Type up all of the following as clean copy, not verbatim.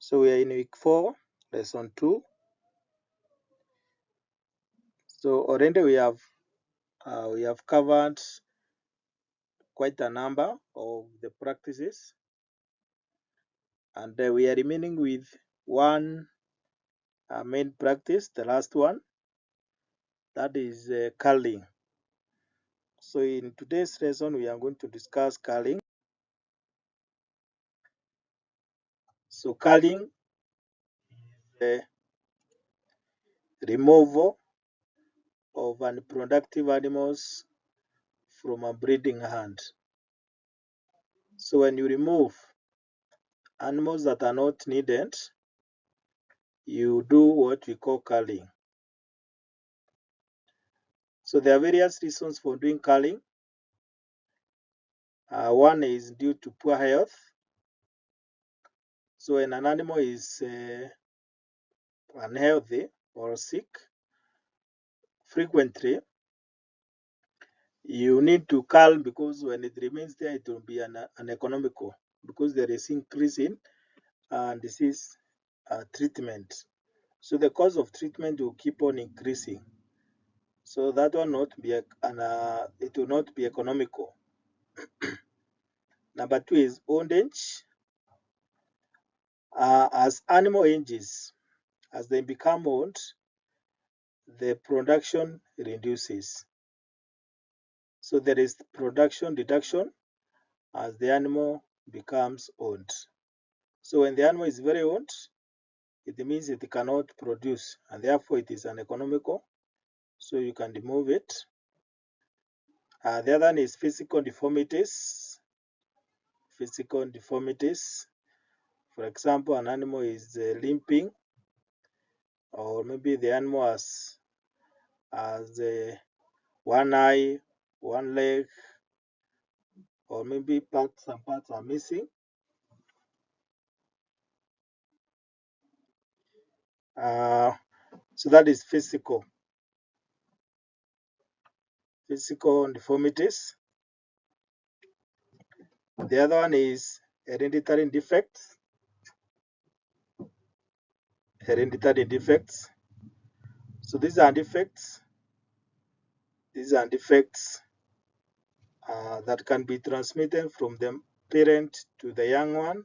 So we are in week 4, lesson 2. So already we have covered quite a number of the practices, and we are remaining with one main practice, the last one, that is culling. So in today's lesson, we are going to discuss culling. So culling is the removal of unproductive animals from a breeding hand. So when you remove animals that are not needed, you do what we call culling. So there are various reasons for doing culling. One is due to poor health. So when an animal is unhealthy or sick, frequently you need to cull, because when it remains there, it will be uneconomical, because there is increase in disease treatment. So the cost of treatment will keep on increasing. So that will not be it will not be economical. Number 2 is old age. As animal ages, as they become old, the production reduces. So there is production reduction as the animal becomes old. So when the animal is very old, it means it cannot produce, and therefore it is uneconomical. So you can remove it. The other one is physical deformities. Physical deformities. For example, an animal is limping, or maybe the animal has one eye, one leg, or maybe some parts are missing. So that is physical deformities. The other one is hereditary defects. Hereditary defects. So these are defects. That can be transmitted from the parent to the young one.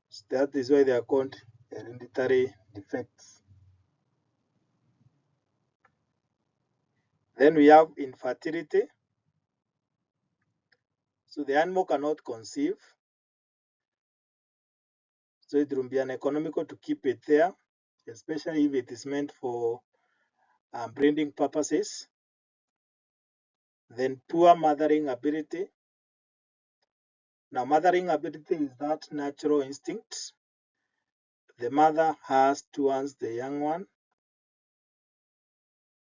So that is why they are called hereditary defects. Then we have infertility. So the animal cannot conceive. So it will be uneconomical to keep it there, especially if it is meant for breeding purposes. Then poor mothering ability. Now, mothering ability is that natural instinct the mother has towards the young one.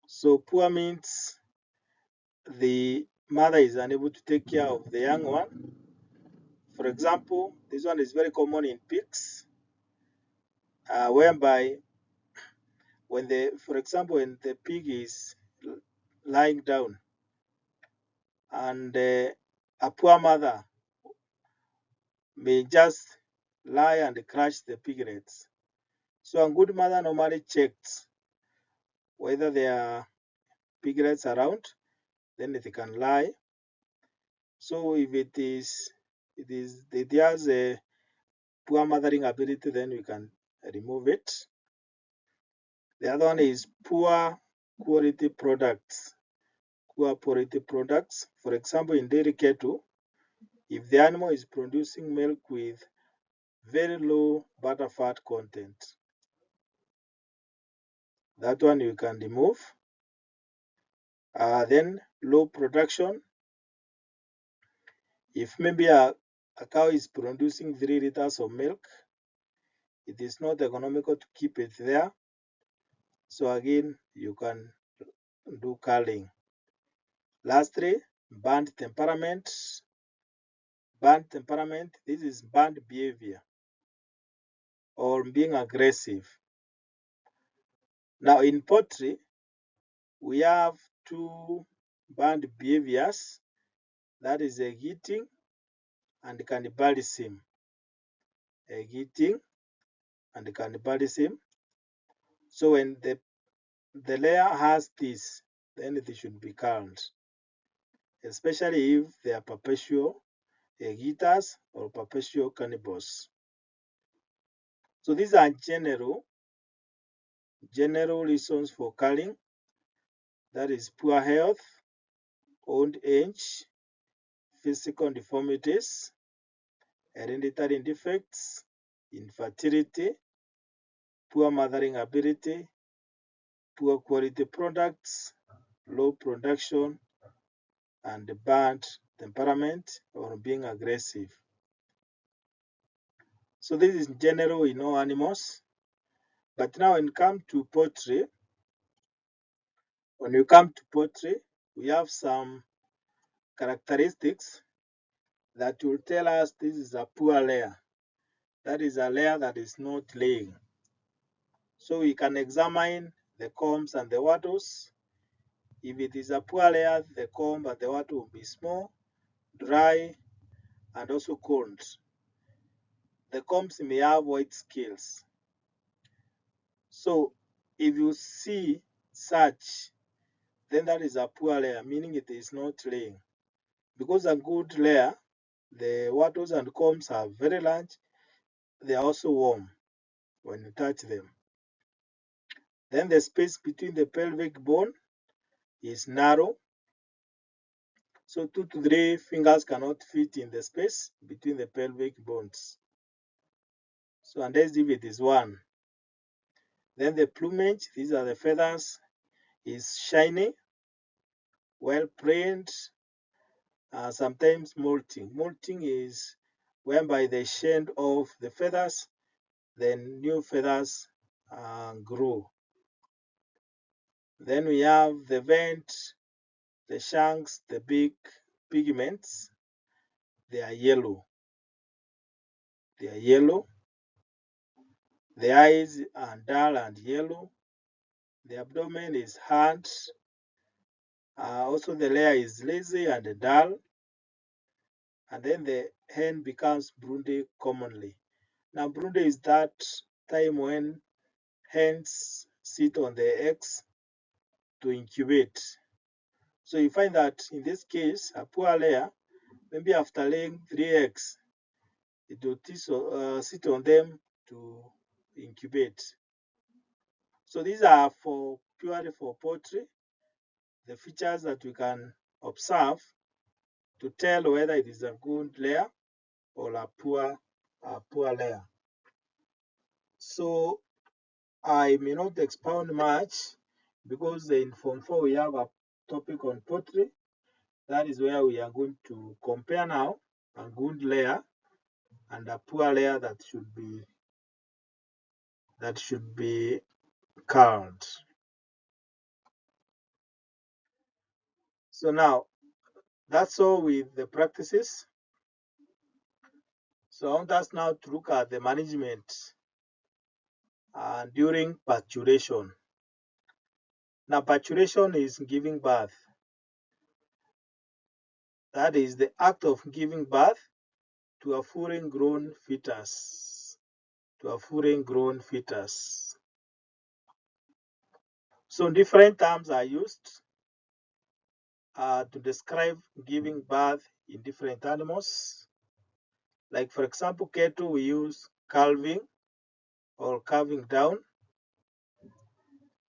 So poor means the mother is unable to take care of the young one. For example, this one is very common in pigs, whereby when the pig is lying down and a poor mother may just lie and crush the piglets. So a good mother normally checks whether there are piglets around, then it can lie. So if it has a poor mothering ability, then we can remove it. The other one is poor quality products. Poor quality products. For example, in dairy cattle, if the animal is producing milk with very low butterfat content, that one you can remove. Then low production. If maybe a cow is producing 3 liters of milk, it is not economical to keep it there. So again, you can do culling. Lastly, bad temperament. Bad temperament, this is bad behavior or being aggressive. Now in poultry, we have 2 bad behaviors, that is eating and cannibalism. eating, and cannibalism. So when the layer has this, then it should be culled, especially if they are perpetual eaters or perpetual cannibals. So these are general reasons for culling. That is poor health, old age, physical deformities, hereditary defects, infertility, poor mothering ability, poor quality products, low production, and bad temperament or being aggressive. So this is general in all animals. But now when you come to poultry, we have some characteristics that will tell us this is a poor layer. That is a layer that is not laying. So we can examine the combs and the wattles. If it is a poor layer, the comb and the wattle will be small, dry, and also cold. The combs may have white scales. So if you see such, then that is a poor layer, meaning it is not laying. Because a good layer, the wattles and combs are very large. They are also warm when you touch them. Then the space between the pelvic bone is narrow. So 2 to 3 fingers cannot fit in the space between the pelvic bones. So unless if it is one. Then the plumage, these are the feathers, is shiny, well trained, sometimes molting. Molting is whereby they shed off the feathers, then new feathers grow. Then we have the vent, the shanks, the big pigments. They are yellow. They are yellow. The eyes are dull and yellow. The abdomen is hard. Also the layer is lazy and dull. And then the hen becomes broody commonly. Now broody is that time when hens sit on the eggs to incubate. So you find that in this case, a poor layer, maybe after laying 3 eggs, it will sit on them to incubate. So these are purely for poultry, the features that we can observe to tell whether it is a good layer or a poor layer. So I may not expound much because in Form 4 we have a topic on poultry. That is where we are going to compare now a good layer and a poor layer that should be culled. So now that's all with the practices. So I want us now to look at the management during parturition. Now parturition is giving birth. That is the act of giving birth to a fully grown fetus. So different terms are used to describe giving birth in different animals. Like for example, cattle we use calving or calving down.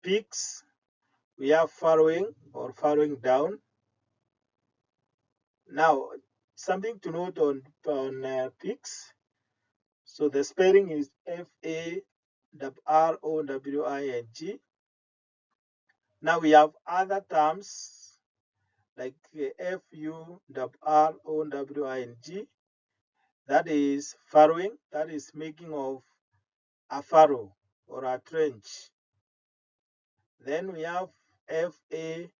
Pigs we have farrowing or farrowing down. Now something to note on pigs. So the spelling is Farrowing. Now we have other terms like Furrowing. That is farrowing, that is making of a furrow or a trench. Then we have Fallowing.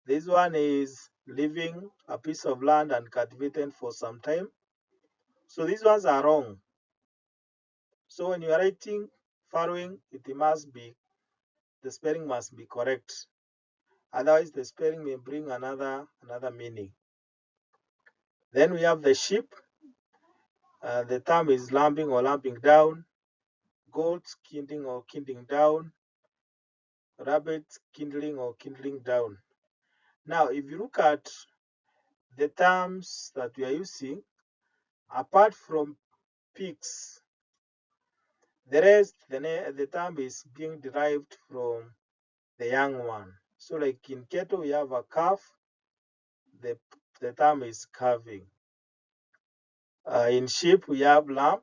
This one is leaving a piece of land and cultivating for some time. So these ones are wrong. So when you are writing farrowing, the spelling must be correct. Otherwise, the spelling may bring another meaning. Then we have the sheep. The term is lambing or lambing down. Goats, kindling or kindling down. Rabbits, kindling or kindling down. Now, if you look at the terms that we are using, apart from pigs, the rest, the term is being derived from the young one. So like in cattle, we have a calf, the term is calving. In sheep, we have lamb,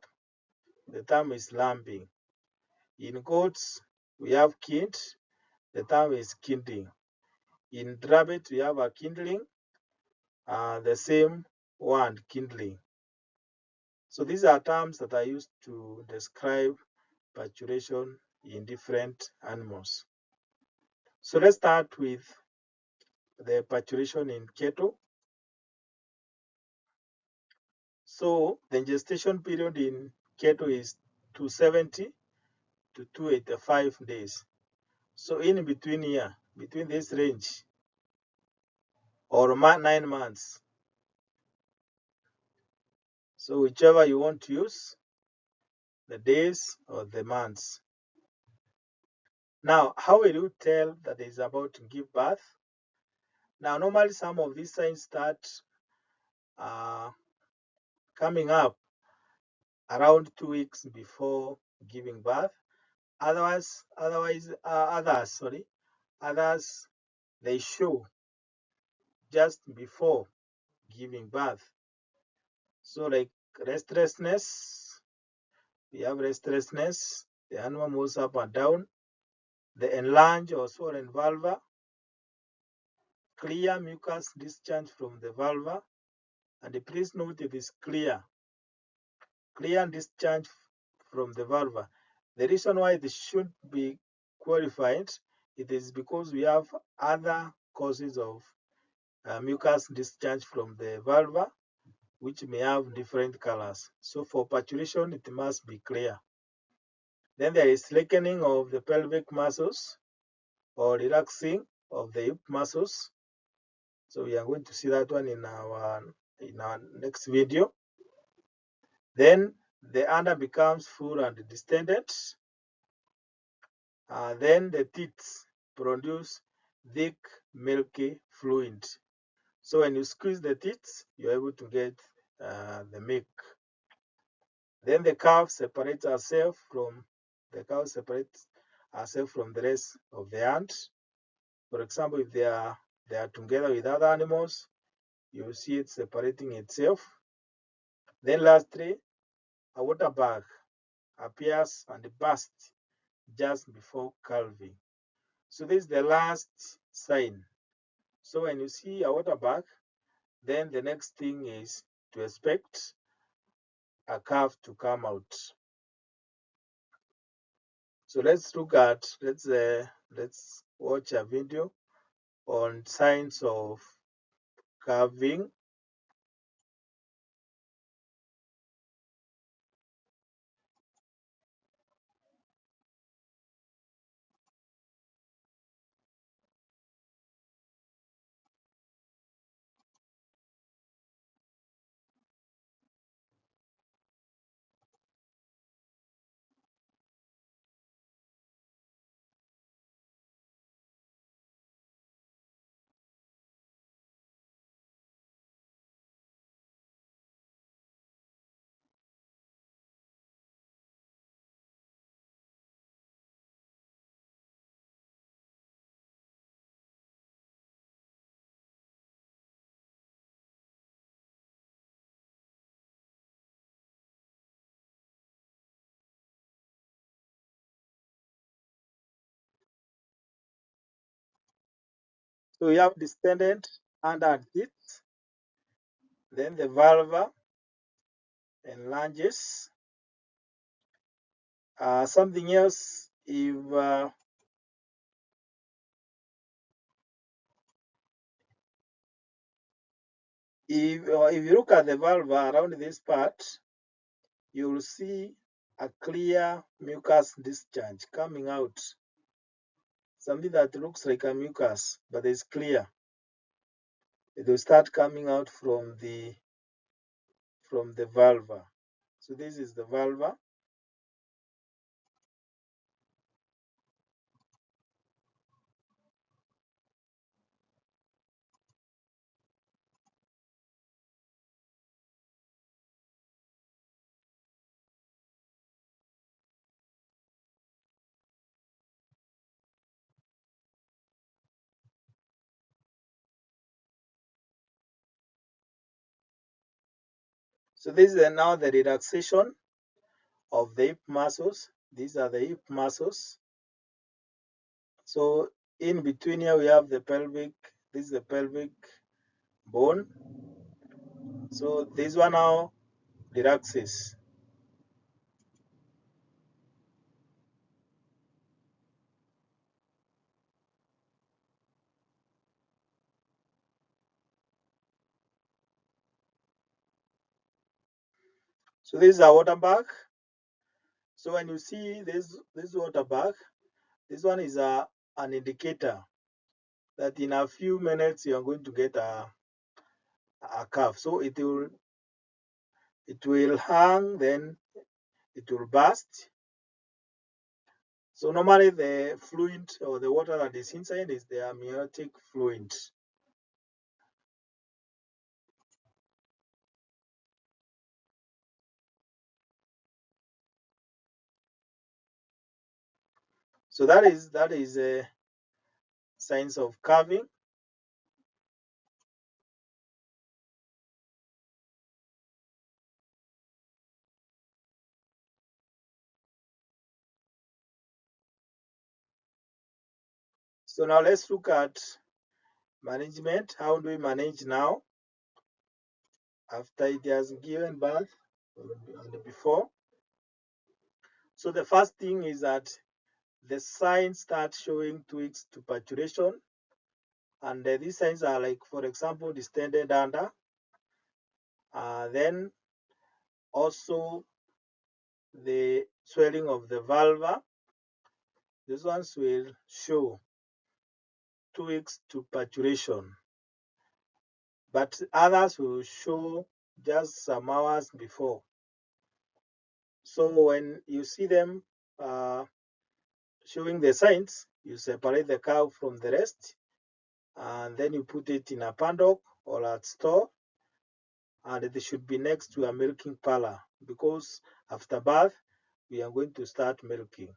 the term is lambing. In goats, we have kind, the term is kindling. In rabbit, we have a kindling, the same one, kindling. So these are terms that are used to describe parturition in different animals. So let's start with the parturition in cattle. So the gestation period in cattle is 270 to 285 days. So in between here, between this range, or 9 months. So whichever you want to use, the days or the months. Now, how will you tell that it is about to give birth? Now, normally some of these signs start coming up around 2 weeks before giving birth. Others they show just before giving birth. So like restlessness, we have restlessness, the animal moves up and down, the enlarged or swollen vulva, clear mucus discharge from the vulva, and please note it is clear discharge from the vulva. The reason why this should be qualified, it is because we have other causes of mucus discharge from the vulva, which may have different colors. So for parturition, it must be clear. Then there is slackening of the pelvic muscles or relaxing of the hip muscles. So we are going to see that one in our next video. Then the under becomes full and distended. Then the teats produce thick, milky fluid. So when you squeeze the teats, you're able to get the milk. Then the calf separates herself from the rest of the ant. For example, if they are together with other animals, you see it separating itself. Then lastly, a water bag appears and bursts just before calving. So this is the last sign. So when you see a water bag, then the next thing is to expect a calf to come out. So let's watch a video on signs of calving. So we have distended under teeth, then the vulva enlarges. Something else, if you look at the vulva around this part, you will see a clear mucus discharge coming out. Something that looks like a mucus, but is clear. It will start coming out from the from the vulva. So this is the vulva. So this is now the relaxation of the hip muscles. These are the hip muscles. So in between here we have the pelvic. This is the pelvic bone. So this one now relaxes. So this is a water bag. So when you see this water bag, this one is an indicator that in a few minutes you are going to get a calf. So it will hang, then it will burst. So normally the fluid or the water that is inside is the amniotic fluid. So that is a signs of calving. So now let's look at management. How do we manage now after it has given birth and before? So the first thing is that the signs start showing tweaks to parturition, and these signs are like, for example, distended under. Then also the swelling of the vulva. These ones will show 2 weeks to parturition, but others will show just some hours before. So when you see them showing the signs, you separate the cow from the rest, and then you put it in a paddock or at store, and it should be next to a milking parlor, because after birth we are going to start milking.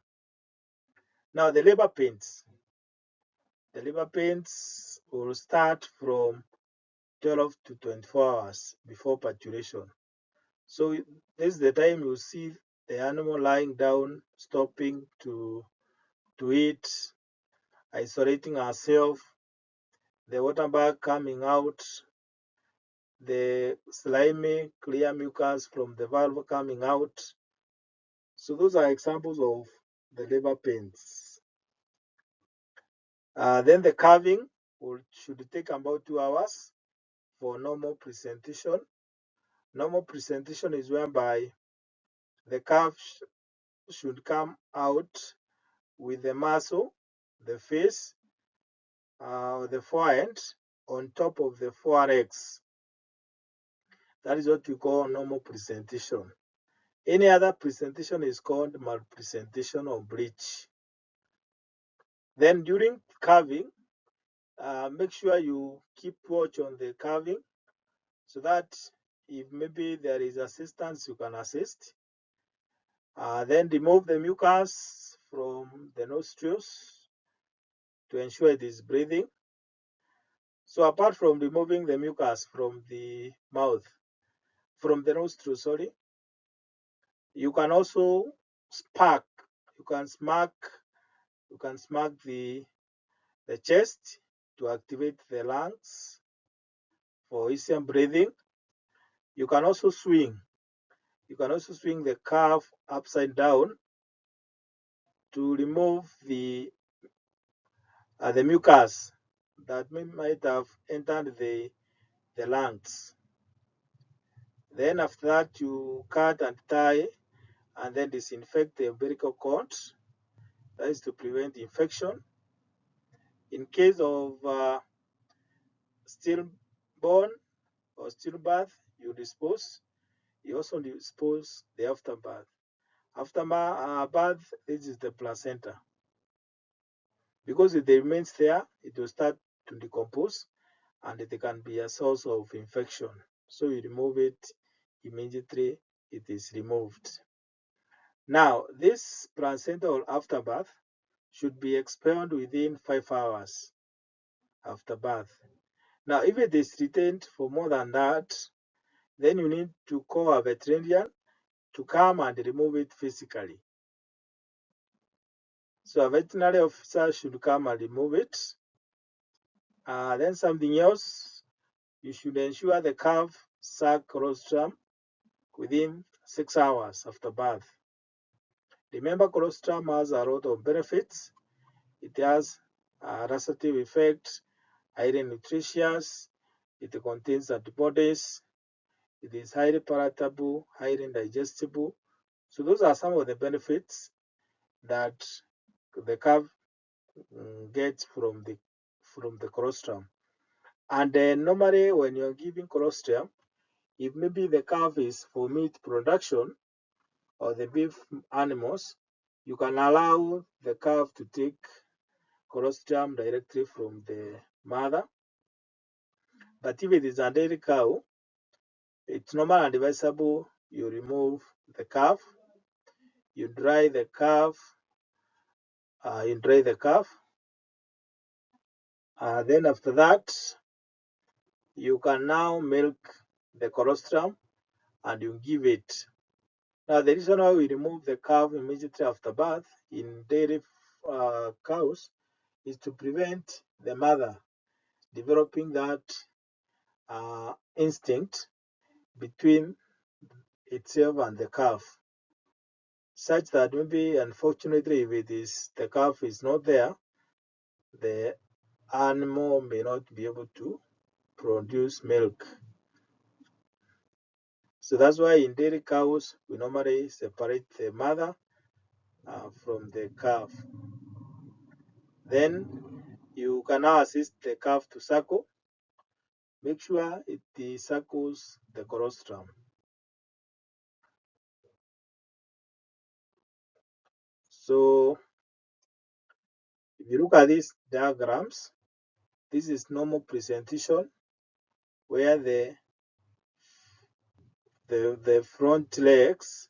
Now the labor pains. The labor pains will start from 12 to 24 hours before parturition. So this is the time you see the animal lying down, stopping to eat, isolating herself, the water bag coming out, the slimy clear mucus from the valve coming out. So those are examples of the labor pains. Then the calving should take about 2 hours for normal presentation. Normal presentation is whereby the calf should come out with the muscle, the face, the forehand on top of the forelegs. That is what we call normal presentation. Any other presentation is called malpresentation or breech. Then during calving, make sure you keep watch on the calving, so that if maybe there is assistance, you can assist. Then remove the mucus from the nostrils to ensure it is breathing. So apart from removing the mucus from the mouth, from the nostrils, sorry, you can also spark. You can smack. You can smack the chest to activate the lungs for easier breathing. You can also swing. You can also swing the calf upside down to remove the mucus that might have entered the lungs. Then after that, you cut and tie and then disinfect the umbilical cord. That is to prevent infection. In case of stillborn or stillbirth, you dispose. You also dispose the afterbirth. Afterbirth, this is the placenta. Because if it remains there, it will start to decompose and it can be a source of infection. So you remove it immediately, it is removed. Now, this placenta or afterbirth should be expelled within 5 hours after birth. Now, if it is retained for more than that, then you need to call a veterinarian to come and remove it physically. So a veterinary officer should come and remove it. Then something else, you should ensure the calf suck colostrum within 6 hours after birth. Remember, colostrum has a lot of benefits. It has a laxative effect, highly nutritious, it contains antibodies, it is highly palatable, highly digestible. So those are some of the benefits that the calf gets from the colostrum. And normally when you're giving colostrum, if maybe the calf is for meat production or the beef animals, you can allow the calf to take colostrum directly from the mother. But if it is a dairy cow, it's normal and advisable you remove the calf, you dry the calf, then after that you can now milk the colostrum and you give it. Now the reason why we remove the calf immediately after birth in dairy cows is to prevent the mother developing that instinct between itself and the calf, such that maybe unfortunately if the calf is not there, the animal may not be able to produce milk. So that's why in dairy cows we normally separate the mother from the calf. Then you can now assist the calf to suckle. Make sure it suckles the colostrum. So if you look at these diagrams, this is normal presentation where the front legs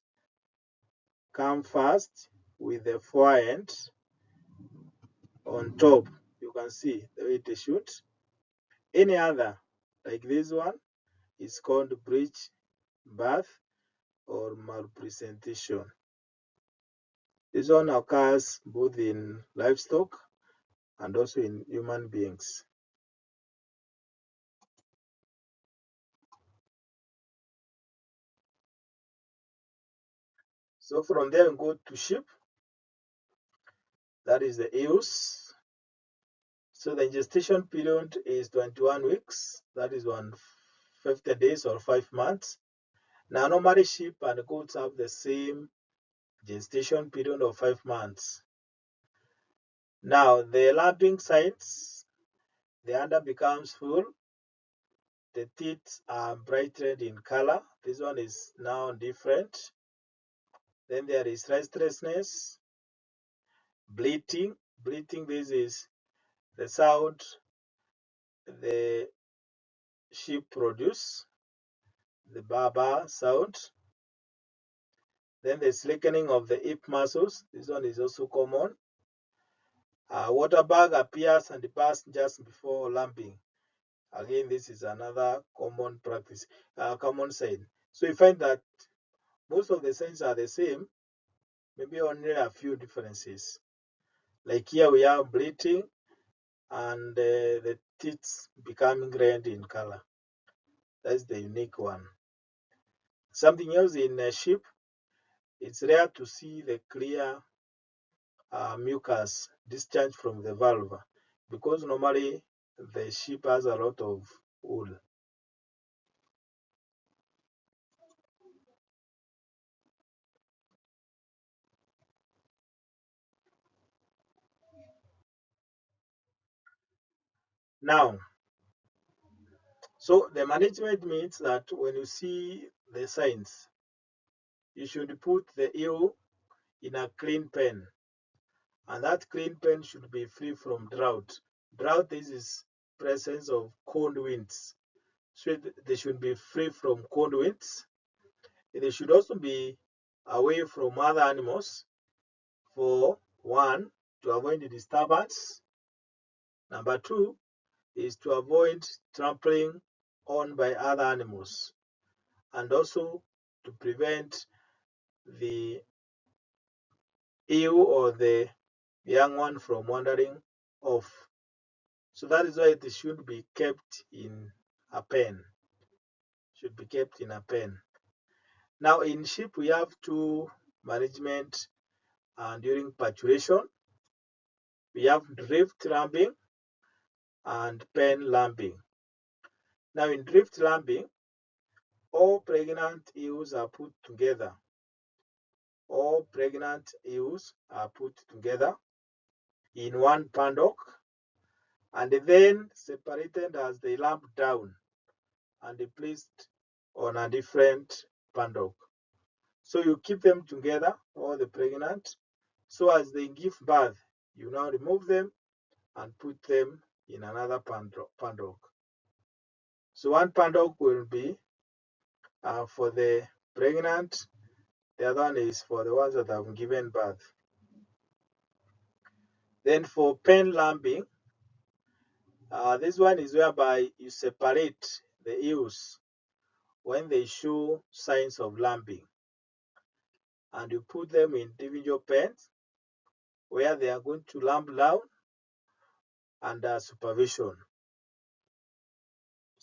come first with the fore end on top. You can see the way it shoots. Any other, like this one, is called breech birth or malpresentation. This one occurs both in livestock and also in human beings. So from there we go to sheep. That is the ewes. So the gestation period is 21 weeks. That is 150 days or 5 months. Now normally sheep and goats have the same gestation period of 5 months. Now the lambing sites, the udder becomes full. The teeth are bright red in color. This one is now different. Then there is restlessness, bleating. Bleating, this is the sound the sheep produce, the baba sound. Then the slackening of the hip muscles. This one is also common. Water bag appears and bursts just before lambing. Again, this is another common practice, common sign. So you find that most of the signs are the same, maybe only a few differences. Like here we have bleating and the teeth becoming red in color. That's the unique one. Something else in sheep, it's rare to see the clear mucus discharge from the valve because normally the sheep has a lot of wool. Now, So the management means that when you see the signs, you should put the ewe in a clean pen, and that clean pen should be free from drought. Drought is presence of cold winds. So they should be free from cold winds. They should also be away from other animals for one, to avoid the disturbance. Number two is to avoid trampling on by other animals, and also to prevent the ewe or the young one from wandering off. So that is why it should be kept in a pen. Should be kept in a pen. Now in sheep we have two management during parturition. We have drift lambing and pen lambing. Now in drift lambing, all pregnant ewes are put together. All pregnant ewes are put together in one paddock and then separated as they lamb down and placed on a different paddock. So you keep them together, all the pregnant, so as they give birth, you now remove them and put them in another paddock. So one paddock will be for the pregnant, the other one is for the ones that have given birth. Then for pen lambing, this one is whereby you separate the ewes when they show signs of lambing, and you put them in individual pens where they are going to lamb down under supervision.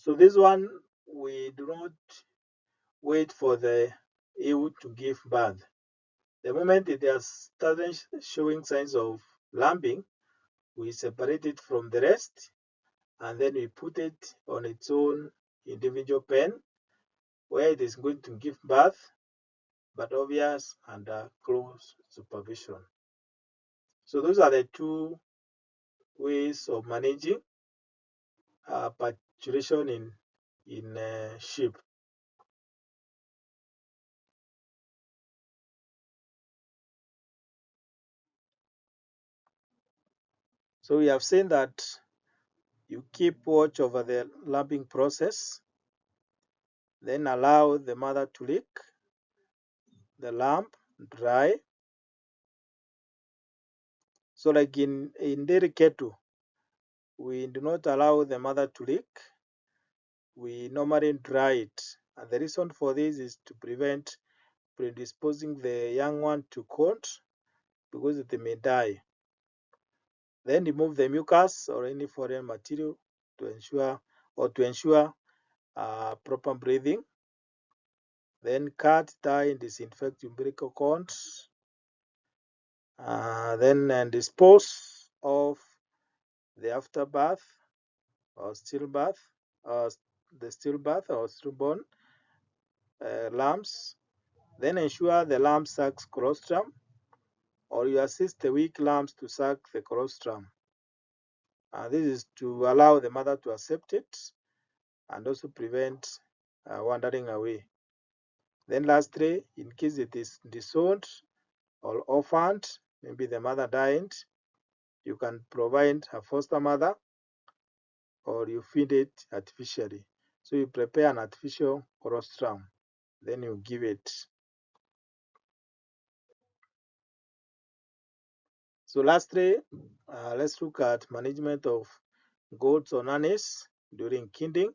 So this one, we do not wait for the ewe to give birth. The moment it has started showing signs of lambing, we separate it from the rest and then we put it on its own individual pen where it is going to give birth, but obvious under close supervision. So those are the two ways of managing parturition in sheep. So we have seen that you keep watch over the lambing process, then allow the mother to lick the lamb dry. So like in dairy cattle, we do not allow the mother to lick. We normally dry it. And the reason for this is to prevent predisposing the young one to cold because they may die. Then remove the mucus or any foreign material to ensure proper breathing. Then cut, tie, and disinfect umbilical cords. Then dispose of the afterbirth or stillbirth, or the stillbirth or stillborn lambs. Then ensure the lamb sucks colostrum, or you assist the weak lambs to suck the colostrum. This is to allow the mother to accept it and also prevent wandering away. Then lastly, in case it is disowned or orphaned, maybe the mother died, you can provide a foster mother or you feed it artificially. So you prepare an artificial colostrum, then you give it. So lastly, let's look at management of goats or nannies during kinding.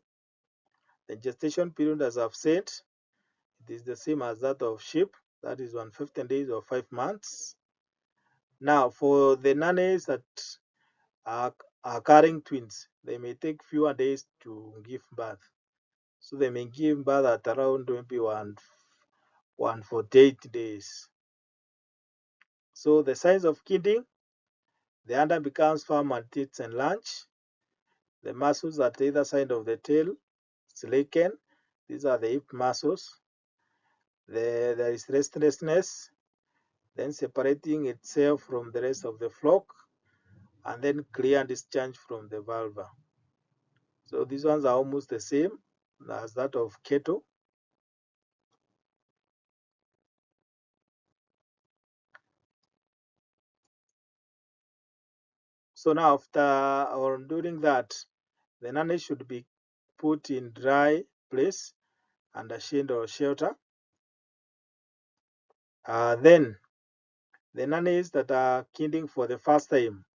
The gestation period, as I've said, it is the same as that of sheep, that is 115 days or 5 months. Now, for the nannies that are carrying twins, they may take fewer days to give birth. So they may give birth at around maybe 148 days. So the signs of kidney, the under becomes firm at teeth and lunch. The muscles at either side of the tail slacken. These are the hip muscles. There is restlessness, then separating itself from the rest of the flock, and then clear and discharge from the vulva. So these ones are almost the same as that of cattle. So now after or during that, the nanny should be put in dry place under shade or shelter. Then the nannies that are kindling for the first time,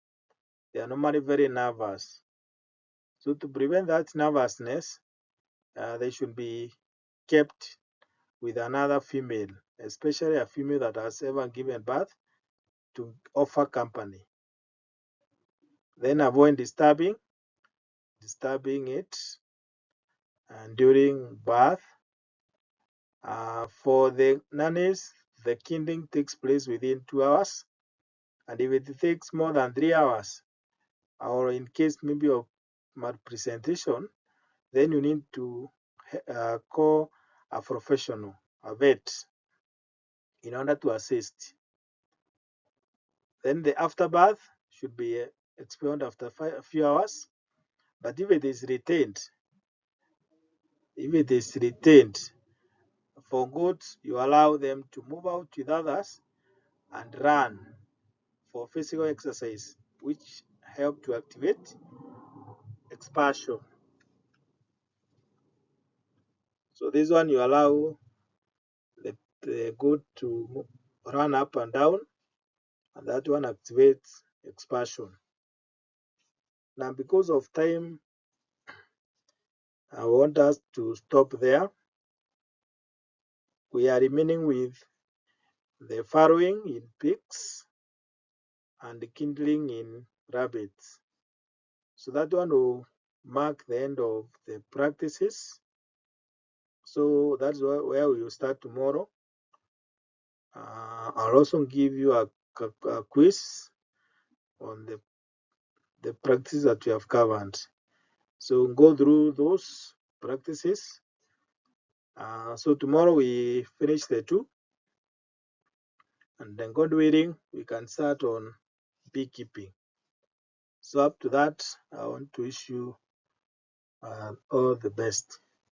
they are normally very nervous. So to prevent that nervousness, they should be kept with another female, especially a female that has ever given birth, to offer company. Then avoid disturbing it and during birth. For the nannies, the kindling takes place within 2 hours, and if it takes more than 3 hours, or in case maybe of malpresentation, then you need to call a professional, a vet, in order to assist. Then the afterbirth should be explained after a few hours. But if it is retained, for goats, you allow them to move out with others and run for physical exercise, which help to activate expansion. So this one you allow the goat to run up and down, and that one activates expansion. Now, because of time, I want us to stop there. We are remaining with the farrowing in pigs and the kindling in rabbits. So that one will mark the end of the practices. So that's where we will start tomorrow. I'll also give you a quiz on the practices that we have covered. So go through those practices. So tomorrow we finish the 2, and then God willing, we can start on beekeeping. So up to that, I want to wish you all the best.